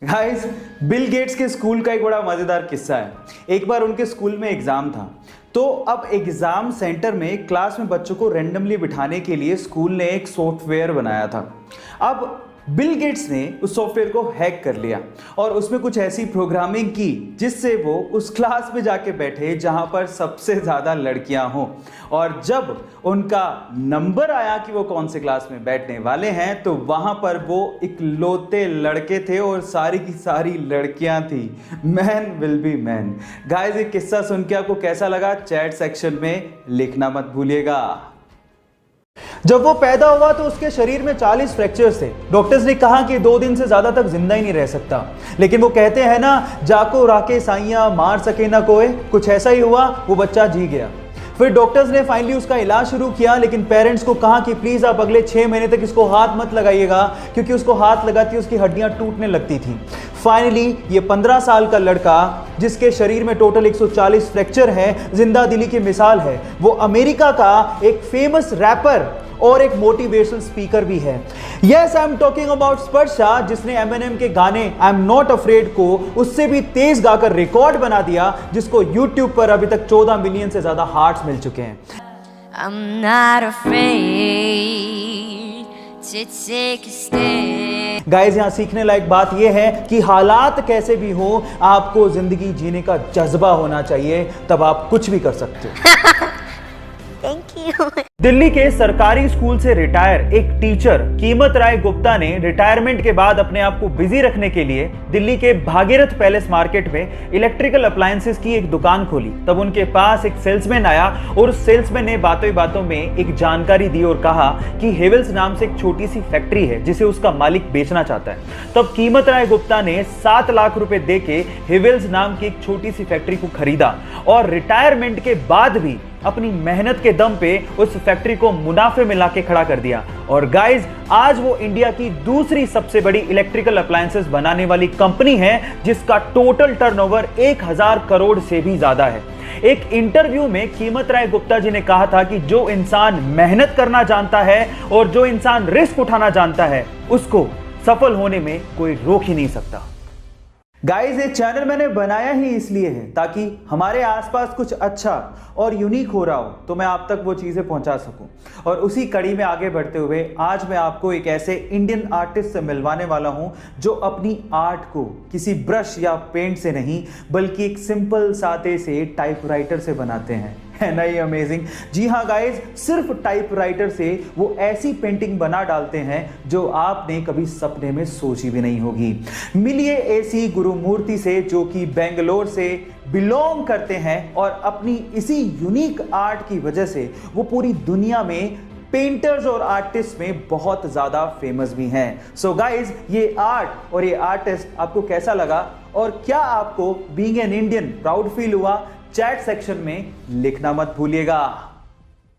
Guys, Bill Gates के school का एक बड़ा मजेदार किस्सा है। एक बार उनके स्कूल में एग्जाम था, तो अब एग्जाम सेंटर में क्लास में बच्चों को रैंडमली बिठाने के लिए स्कूल ने एक सॉफ्टवेयर बनाया था। अब बिल गेट्स ने उस सॉफ्टवेयर को हैक कर लिया और उसमें कुछ ऐसी प्रोग्रामिंग की जिससे वो उस क्लास में जाके बैठे जहां पर सबसे ज्यादा लड़कियां हों, और जब उनका नंबर आया कि वो कौन से क्लास में बैठने वाले हैं तो वहां पर वो इकलौते लड़के थे और सारी की सारी लड़कियां थी। Man will be man. Guys, ये किस्सा सुन के आपको कैसा लगा चैट सेक्शन में लिखना मत भूलिएगा। जब वो पैदा हुआ तो उसके शरीर में 40 फ्रैक्चर्स थे। डॉक्टर्स ने कहा कि 2 दिन से ज्यादा तक जिंदा ही नहीं रह सकता, लेकिन वो कहते हैं ना, जाको राके साइयां मार सके ना कोई, कुछ ऐसा ही हुआ, वो बच्चा जी गया। फिर डॉक्टर्स ने फाइनली उसका इलाज शुरू किया, लेकिन पेरेंट्स को कहा कि प्लीज आप अगले 6 महीने तक इसको हाथ मत लगाइएगा, क्योंकि उसको हाथ लगाती उसकी हड्डियां टूटने लगती थी। फाइनली ये 15 साल का लड़का, जिसके शरीर में टोटल 140 फ्रैक्चर है, जिंदा दिली की मिसाल है। वो अमेरिका का एक फेमस रैपर और एक मोटिवेशनल स्पीकर भी है। Yes, I am talking about Sparsha, जिसने एमिनेम के गाने आई एम नॉट अफ्रेड को उससे भी तेज गाकर रिकॉर्ड बना दिया, जिसको यूट्यूब पर अभी तक 14 मिलियन से ज्यादा हार्ट्स मिल चुके हैं। I'm not afraid to take a stand. Guys, यहाँ सीखने लायक बात यह है कि हालात कैसे भी हो, आपको जिंदगी जीने का जज्बा होना चाहिए, तब आप कुछ भी कर सकते हो। Thank you. दिल्ली के सरकारी स्कूल से रिटायर एक टीचर कीमत राय गुप्ता ने रिटायरमेंट के बाद अपने आप को बिजी रखने के लिए दिल्ली के भागीरथ पैलेस मार्केट में इलेक्ट्रिकल अप्लायंसेस की एक दुकान खोली। तब उनके पास एक सेल्समैन आया और उस सेल्समैन ने बातों ही बातों में एक जानकारी दी और कहा कि हेवल्स नाम से एक छोटी सी फैक्ट्री है जिसे उसका मालिक बेचना चाहता है। तब कीमत राय गुप्ता ने 7 लाख रुपए देके हेवल्स नाम की एक छोटी सी फैक्ट्री को खरीदा और रिटायरमेंट के बाद भी अपनी मेहनत के दम पे उस फैक्ट्री को मुनाफे में लाके खड़ा कर दिया। और गाइस, आज वो इंडिया की दूसरी सबसे बड़ी इलेक्ट्रिकल अप्लायंसेस बनाने वाली कंपनी है, जिसका टोटल टर्नओवर 1000 करोड़ से भी ज्यादा है। एक इंटरव्यू में कीमत राय गुप्ता जी ने कहा था कि जो इंसान मेहनत करना जानता है और जो इंसान रिस्क उठाना जानता है, उसको सफल होने में कोई रोक ही नहीं सकता। गाइस, ये चैनल मैंने बनाया ही इसलिए है ताकि हमारे आसपास कुछ अच्छा और यूनिक हो रहा हो तो मैं आप तक वो चीज़ें पहुंचा सकूं। और उसी कड़ी में आगे बढ़ते हुए आज मैं आपको एक ऐसे इंडियन आर्टिस्ट से मिलवाने वाला हूं जो अपनी आर्ट को किसी ब्रश या पेंट से नहीं, बल्कि एक सिंपल सादे से टाइपराइटर से बनाते हैं। है ना ये अमेजिंग? जी हाँ गाइस, सिर्फ टाइपराइटर से वो ऐसी पेंटिंग बना डालते हैं जो आपने कभी सपने में सोची भी नहीं होगी। मिलिए ऐसी गुरुमूर्ति से, जो कि बेंगलोर से बिलोंग करते हैं और अपनी इसी यूनिक आर्ट की वजह से वो पूरी दुनिया में पेंटर्स और आर्टिस्ट में बहुत ज्यादा फेमस भी हैं। सो गाइज, ये आर्ट और ये आर्टिस्ट आपको कैसा लगा और क्या आपको being an Indian proud feel हुआ? चैट सेक्शन में लिखना मत भूलिएगा।